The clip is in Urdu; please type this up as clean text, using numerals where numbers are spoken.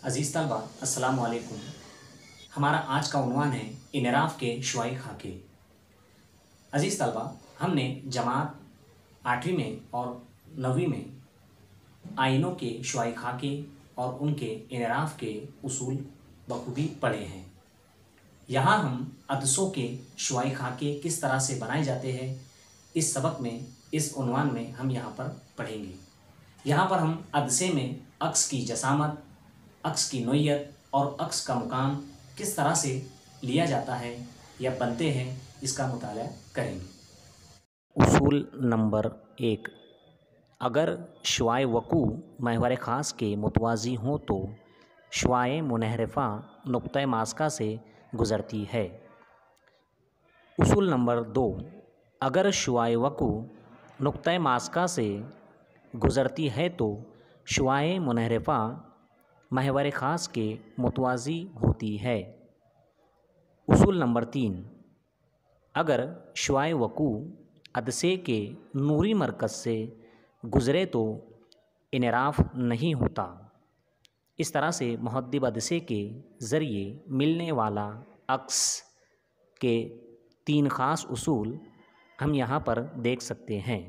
عزیز طلبہ السلام علیکم۔ ہمارا آج کا عنوان ہے انعراف کے شعاعی خاکے۔ عزیز طلبہ، ہم نے جماعت 8ویں میں اور 9ویں میں آئینوں کے شعاعی خاکے اور ان کے انعراف کے اصول بخوبی پڑھے ہیں۔ یہاں ہم عدسوں کے شعاعی خاکے کس طرح سے بنائے جاتے ہیں، اس سبق میں اس عنوان میں ہم یہاں پر پڑھیں گے۔ یہاں پر ہم عدسے میں عکس کی جسامت، عکس کی نوعیت اور عکس کا مقام کس طرح سے لیا جاتا ہے یا بنتے ہیں، اس کا مطالعہ کریں گے۔ اصول نمبر 1، اگر شعاع وقوع محور خاص کے متوازی ہوں تو شعاع منحرفہ نقطۂ ماسکہ سے گزرتی ہے۔ اصول نمبر 2، اگر شعاع وقوع نقطۂ ماسکہ سے گزرتی ہے تو شعاع منحرفہ محور خاص کے متوازی ہوتی ہے۔ اصول نمبر 3، اگر شعاع وقوع عدسے کے نوری مرکز سے گزرے تو انعراف نہیں ہوتا۔ اس طرح سے محدب عدسے کے ذریعے ملنے والا عکس کے 3 خاص اصول ہم یہاں پر دیکھ سکتے ہیں۔